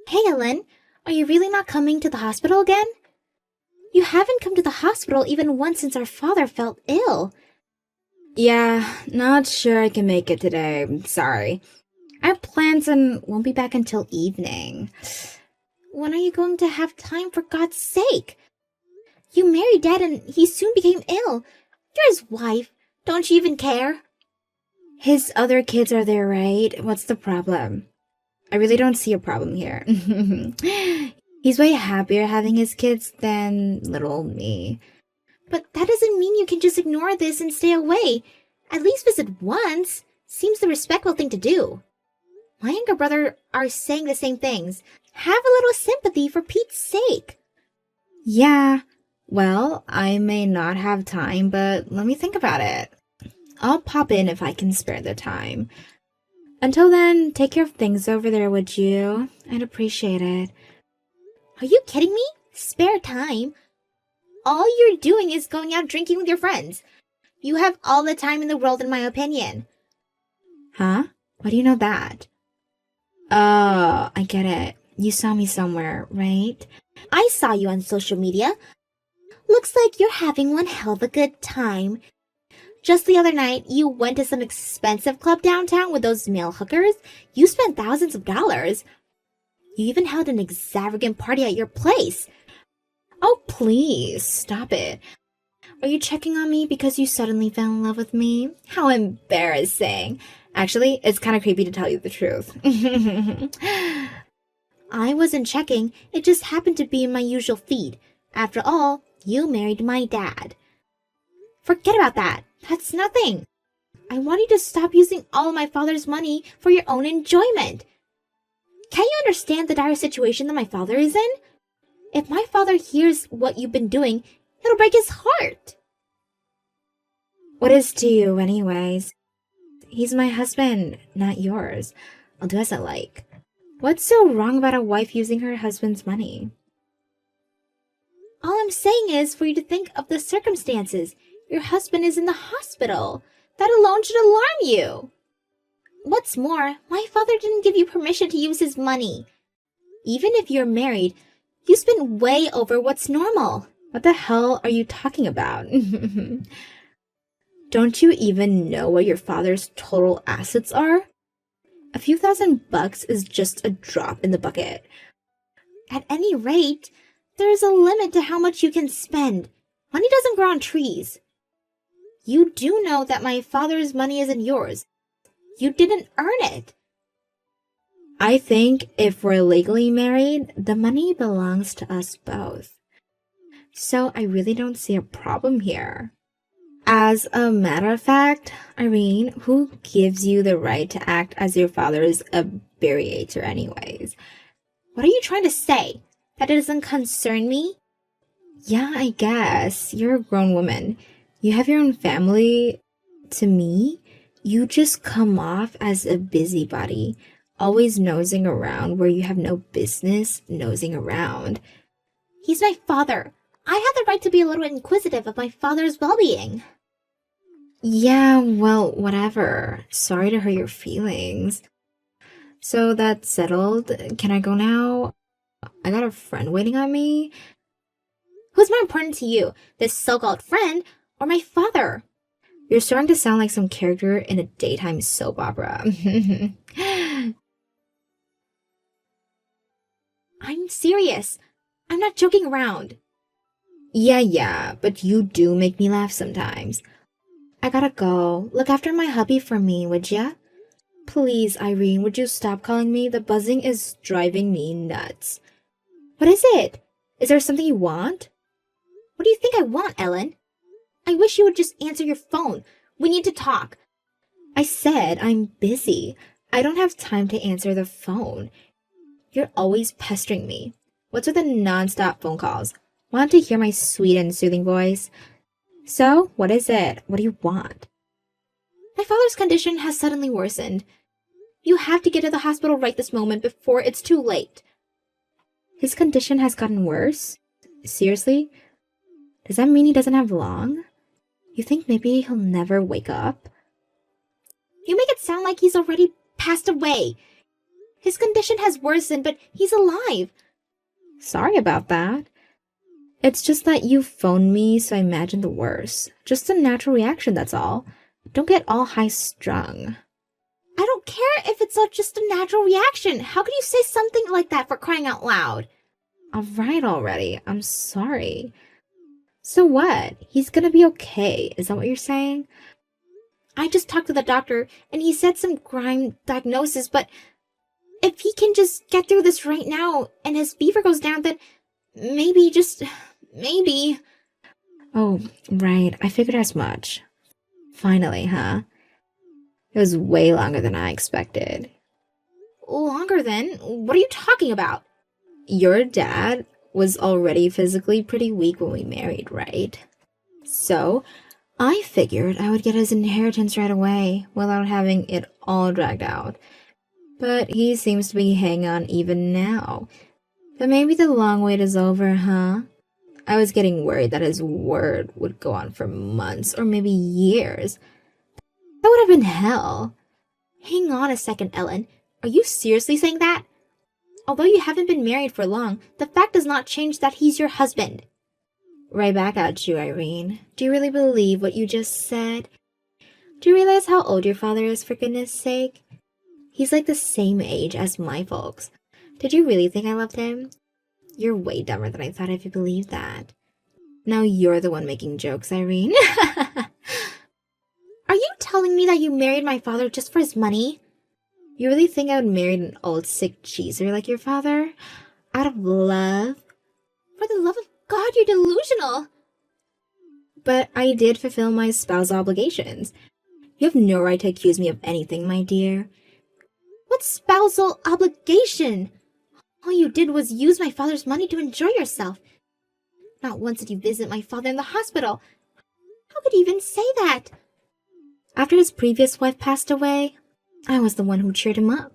Hey, Ellen, are you really not coming to the hospital again? You haven't come to the hospital even once since our father felt ill. Yeah, not sure I can make it today. Sorry. I have plans and won't be back until evening. When are you going to have time, for God's sake? You married Dad and he soon became ill. You're his wife. Don't you even care? His other kids are there, right? What's the problem? I really don't see a problem here. He's way happier having his kids than little old me. But that doesn't mean you can just ignore this and stay away. At least visit once. Seems the respectful thing to do. My younger brother are saying the same things. Have a little sympathy for Pete's sake. Yeah, well, I may not have time, but let me think about it. I'll pop in if I can spare the time. Until then, take care of things over there, would you? I'd appreciate it. Are you kidding me? Spare time? All you're doing is going out drinking with your friends. You have all the time in the world, in my opinion. Huh? Why do you know that? Oh, I get it. You saw me somewhere, right? I saw you on social media. Looks like you're having one hell of a good time. Just the other night, you went to some expensive club downtown with those male hookers. You spent thousands of dollars. You even held an extravagant party at your place. Oh, please, stop it. Are you checking on me because you suddenly fell in love with me? How embarrassing. Actually, it's kind of creepy to tell you the truth. I wasn't checking. It just happened to be in my usual feed. After all, you married my dad. Forget about that. That's nothing. I want you to stop using all of my father's money for your own enjoyment. Can you understand the dire situation that my father is in? If my father hears what you've been doing, it'll break his heart. What is to you, anyways? He's my husband, not yours. I'll do as I like. What's so wrong about a wife using her husband's money? All I'm saying is for you to think of the circumstances. Your husband is in the hospital. That alone should alarm you. What's more, my father didn't give you permission to use his money. Even if you're married, you spend way over what's normal. What the hell are you talking about? Don't you even know what your father's total assets are? A few $1,000 is just a drop in the bucket. At any rate, there's a limit to how much you can spend. Money doesn't grow on trees. You do know that my father's money isn't yours. You didn't earn it. I think if we're legally married, the money belongs to us both. So I really don't see a problem here. As a matter of fact, Irene, who gives you the right to act as your father's abbreviator anyways? What are you trying to say? That it doesn't concern me? Yeah, I guess. You're a grown woman. You have your own family. To me, you just come off as a busybody, always nosing around where you have no business nosing around. He's my father. I have the right to be a little inquisitive of my father's well-being. Yeah, well, whatever. Sorry to hurt your feelings. So that's settled. Can I go now? I got a friend waiting on me. Who's more important to you, this so-called friend or my father? You're starting to sound like some character in a daytime soap opera. I'm serious. I'm not joking around. Yeah, but you do make me laugh sometimes. I gotta go. Look after my hubby for me, would ya? Please, Irene, would you stop calling me? The buzzing is driving me nuts. What is it? Is there something you want? What do you think I want, Ellen? I wish you would just answer your phone. We need to talk. I said I'm busy. I don't have time to answer the phone. You're always pestering me. What's with the non-stop phone calls? Want to hear my sweet and soothing voice? So, what is it? What do you want? My father's condition has suddenly worsened. You have to get to the hospital right this moment before it's too late. His condition has gotten worse? Seriously? Does that mean he doesn't have long? You think maybe he'll never wake up? You make it sound like he's already passed away. His condition has worsened, but he's alive. Sorry about that. It's just that you phoned me, so I imagined the worst. Just a natural reaction, that's all. Don't get all high-strung. I don't care if it's just a natural reaction. How could you say something like that, for crying out loud? Alright already, I'm sorry. So what? He's gonna be okay, is that what you're saying? I just talked to the doctor, and he said some crime diagnosis, but if he can just get through this right now, and his fever goes down, then maybe, just maybe. Oh, right, I figured as much. Finally, huh? It was way longer than I expected. Longer than? What are you talking about? Your dad was already physically pretty weak when we married, right? So, I figured I would get his inheritance right away without having it all dragged out. But he seems to be hanging on even now. But maybe the long wait is over, huh? I was getting worried that his word would go on for months or maybe years. That would have been hell. Hang on a second, Ellen. Are you seriously saying that? Although you haven't been married for long, the fact does not change that he's your husband. Right back at you, Irene. Do you really believe what you just said? Do you realize how old your father is, for goodness sake? He's like the same age as my folks. Did you really think I loved him? You're way dumber than I thought if you believed that. Now you're the one making jokes, Irene. Are you telling me that you married my father just for his money? You really think I would marry an old sick cheeser like your father? Out of love? For the love of God, you're delusional. But I did fulfill my spousal obligations. You have no right to accuse me of anything, my dear. What spousal obligation? All you did was use my father's money to enjoy yourself. Not once did you visit my father in the hospital. How could you even say that? After his previous wife passed away, I was the one who cheered him up.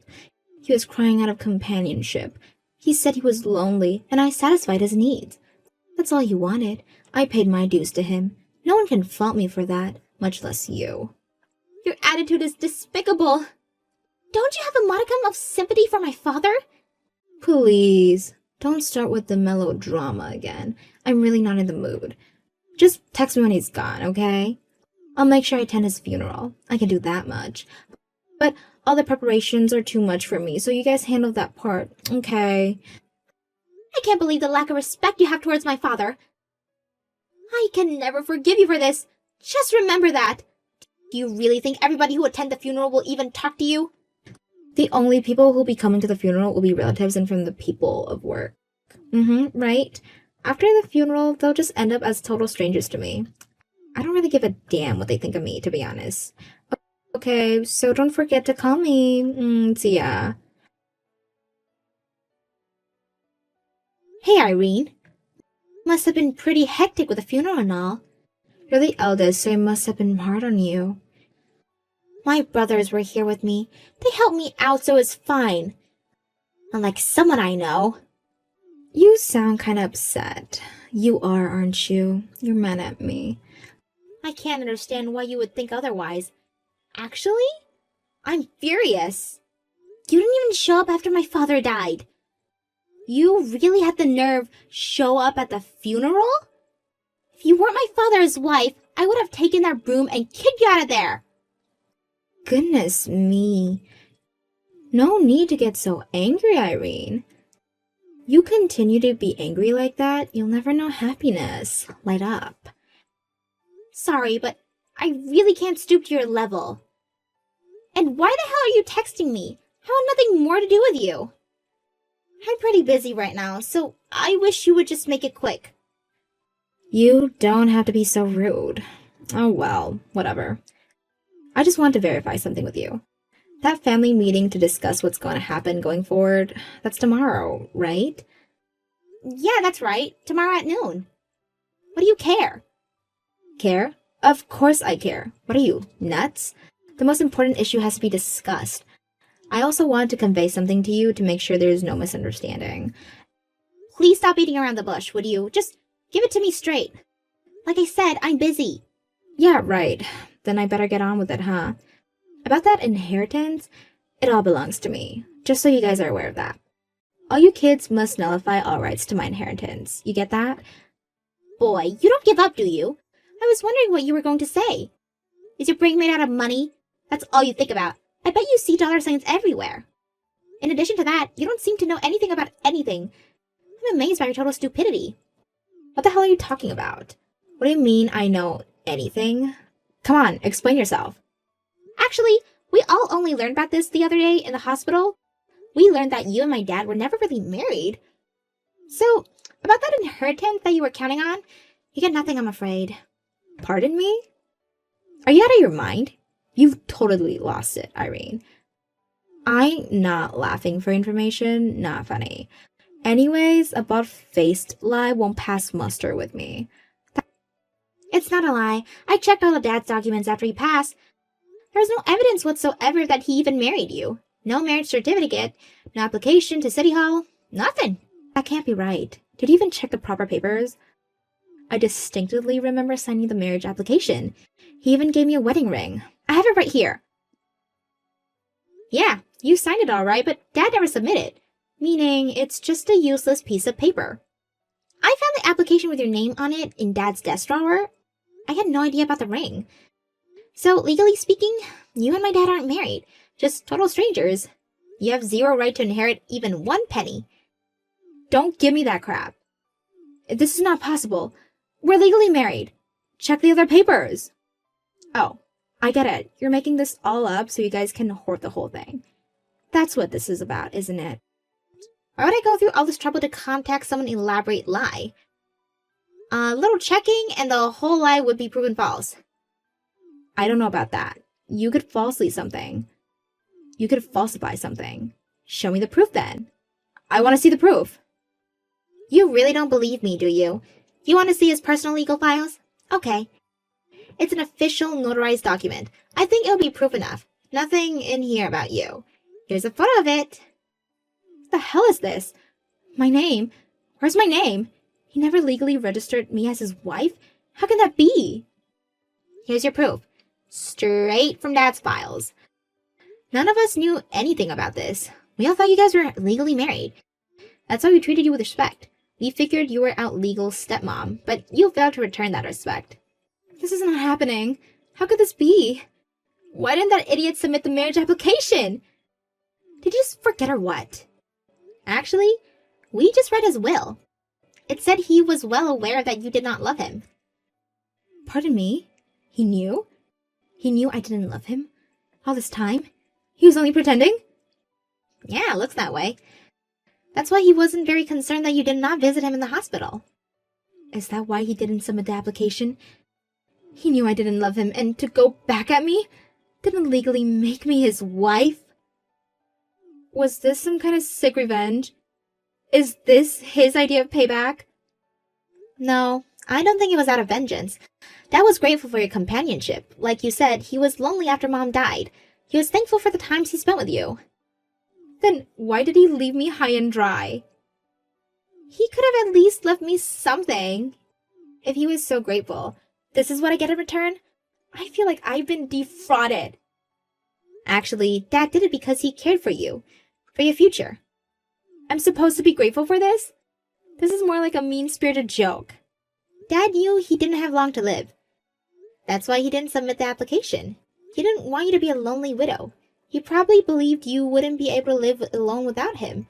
He was crying out of companionship. He said he was lonely, and I satisfied his needs. That's all he wanted. I paid my dues to him. No one can fault me for that, much less you. Your attitude is despicable. Don't you have a modicum of sympathy for my father? Please, don't start with the melodrama again. I'm really not in the mood. Just text me when he's gone, okay? I'll make sure I attend his funeral. I can do that much. But all the preparations are too much for me, so you guys handle that part, okay? I can't believe the lack of respect you have towards my father. I can never forgive you for this. Just remember that. Do you really think everybody who attend the funeral will even talk to you? The only people who'll be coming to the funeral will be relatives and from the people of work. Right? After the funeral, they'll just end up as total strangers to me. I don't really give a damn what they think of me, to be honest. Okay, so don't forget to call me. See ya. Hey, Irene. Must have been pretty hectic with the funeral and all. You're the eldest, so it must have been hard on you. My brothers were here with me. They helped me out, so it's fine. Unlike someone I know. You sound kind of upset. You are, aren't you? You're mad at me. I can't understand why you would think otherwise. Actually, I'm furious. You didn't even show up after my father died. You really had the nerve show up at the funeral? If you weren't my father's wife, I would have taken that broom and kicked you out of there. Goodness me. No need to get so angry, Irene. You continue to be angry like that, you'll never know happiness. Light up. Sorry, but I really can't stoop to your level. And why the hell are you texting me? I have nothing more to do with you. I'm pretty busy right now, so I wish you would just make it quick. You don't have to be so rude. Oh well, whatever. I just want to verify something with you. That family meeting to discuss what's going to happen going forward, that's tomorrow, right? Yeah, that's right. Tomorrow at noon. What do you care? Care? Of course I care. What are you, nuts? The most important issue has to be discussed. I also want to convey something to you to make sure there is no misunderstanding. Please stop beating around the bush, would you? Just give it to me straight. Like I said, I'm busy. Yeah, right. Then I better get on with it, huh? About that inheritance, it all belongs to me. Just so you guys are aware of that. All you kids must nullify all rights to my inheritance. You get that? Boy, you don't give up, do you? I was wondering what you were going to say. Is your brain made out of money? That's all you think about. I bet you see dollar signs everywhere. In addition to that, you don't seem to know anything about anything. I'm amazed by your total stupidity. What the hell are you talking about? What do you mean I know anything? Come on, explain yourself. Actually, we all only learned about this the other day in the hospital. We learned that you and my dad were never really married. So, about that inheritance that you were counting on, you get nothing, I'm afraid. Pardon me? Are you out of your mind? You've totally lost it, Irene. I'm not laughing for information, not funny. Anyways, a butt-faced lie won't pass muster with me. It's not a lie. I checked all of Dad's documents after he passed. There's no evidence whatsoever that he even married you. No marriage certificate, no application to City Hall, nothing. That can't be right. Did you even check the proper papers? I distinctly remember signing the marriage application. He even gave me a wedding ring. I have it right here. Yeah, you signed it all right, but Dad never submitted. Meaning, it's just a useless piece of paper. I found the application with your name on it in Dad's desk drawer. I had no idea about the ring. So, legally speaking, you and my dad aren't married. Just total strangers. You have zero right to inherit even 1 penny. Don't give me that crap. This is not possible. We're legally married. Check the other papers. Oh, I get it. You're making this all up so you guys can hoard the whole thing. That's what this is about, isn't it? Why would I go through all this trouble to contact someone elaborate lie? A little checking and the whole lie would be proven false. I don't know about that. You could falsely something. You could falsify something. Show me the proof then. I want to see the proof. You really don't believe me, do you? You want to see his personal legal files? Okay. It's an official notarized document. I think it'll be proof enough. Nothing in here about you. Here's a photo of it. What the hell is this? My name? Where's my name? He never legally registered me as his wife? How can that be? Here's your proof. Straight from Dad's files. None of us knew anything about this. We all thought you guys were legally married. That's why we treated you with respect. We figured you were our legal stepmom, but you failed to return that respect. This is not happening. How could this be? Why didn't that idiot submit the marriage application? Did you just forget or what? Actually, we just read his will. It said he was well aware that you did not love him. Pardon me? He knew? He knew I didn't love him? All this time? He was only pretending? Yeah, it looks that way. That's why he wasn't very concerned that you did not visit him in the hospital. Is that why he didn't submit the application? He knew I didn't love him, and to go back at me? Didn't legally make me his wife? Was this some kind of sick revenge? Is this his idea of payback? No, I don't think it was out of vengeance. Dad was grateful for your companionship. Like you said, he was lonely after Mom died. He was thankful for the times he spent with you. Then why did he leave me high and dry? He could have at least left me something. If he was so grateful, this is what I get in return? I feel like I've been defrauded. Actually, Dad did it because he cared for you. For your future. I'm supposed to be grateful for this? This is more like a mean-spirited joke. Dad knew he didn't have long to live. That's why he didn't submit the application. He didn't want you to be a lonely widow. He probably believed you wouldn't be able to live alone without him.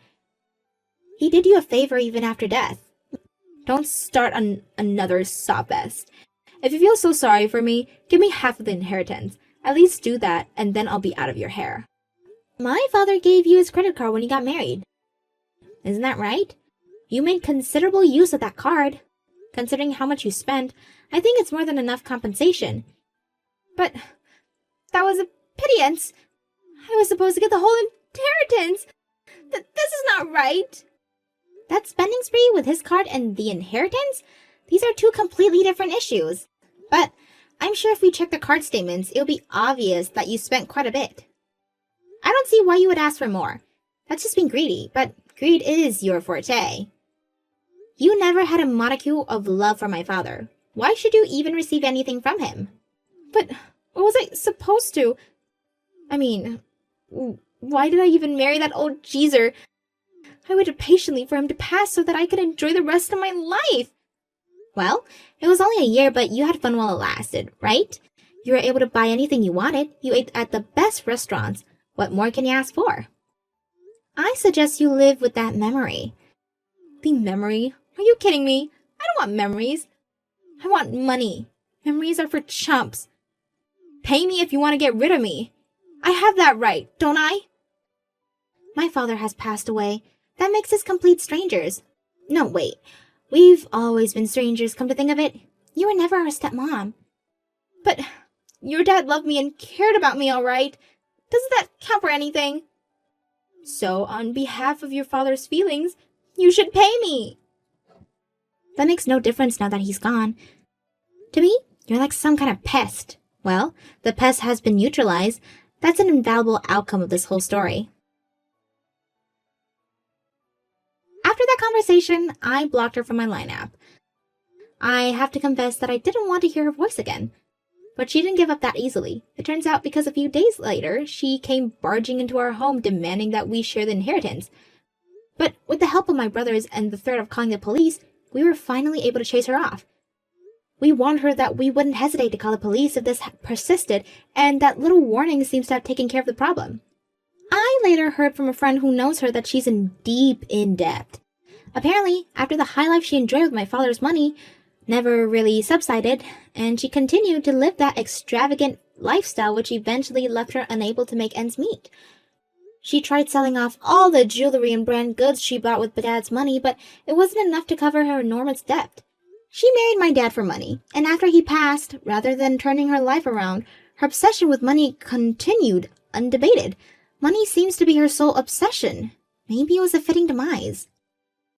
He did you a favor even after death. Don't start on another sob fest. If you feel so sorry for me, give me half of the inheritance. At least do that, and then I'll be out of your hair. My father gave you his credit card when he got married. Isn't that right? You made considerable use of that card. Considering how much you spent, I think it's more than enough compensation. But that was a pittance. I was supposed to get the whole inheritance. This is not right. That spending spree with his card and the inheritance? These are two completely different issues. But I'm sure if we check the card statements, it'll be obvious that you spent quite a bit. I don't see why you would ask for more. That's just being greedy, but greed is your forte. You never had a modicum of love for my father. Why should you even receive anything from him? But what was I supposed to? I mean, Why did I even marry that old geezer? I waited patiently for him to pass so that I could enjoy the rest of my life. Well, it was only a year, but you had fun while it lasted, right? You were able to buy anything you wanted. You ate at the best restaurants. What more can you ask for? I suggest you live with that memory. The memory? Are you kidding me? I don't want memories. I want money. Memories are for chumps. Pay me if you want to get rid of me. I have that right, don't I? My father has passed away. That makes us complete strangers. No, wait. We've always been strangers, come to think of it. You were never our stepmom. But your dad loved me and cared about me, all right? Doesn't that count for anything? So, on behalf of your father's feelings, you should pay me. That makes no difference now that he's gone. To me, you're like some kind of pest. Well, the pest has been neutralized. That's an invaluable outcome of this whole story. After that conversation, I blocked her from my Line app. I have to confess that I didn't want to hear her voice again. But she didn't give up that easily. It turns out because a few days later, she came barging into our home demanding that we share the inheritance. But with the help of my brothers and the threat of calling the police, we were finally able to chase her off. We warned her that we wouldn't hesitate to call the police if this persisted, and that little warning seems to have taken care of the problem. I later heard from a friend who knows her that she's in deep in debt. Apparently, after the high life she enjoyed with my father's money never really subsided, and she continued to live that extravagant lifestyle which eventually left her unable to make ends meet. She tried selling off all the jewelry and brand goods she bought with Dad's money, but it wasn't enough to cover her enormous debt. She married my dad for money, and after he passed, rather than turning her life around, her obsession with money continued undebated. Money seems to be her sole obsession. Maybe it was a fitting demise.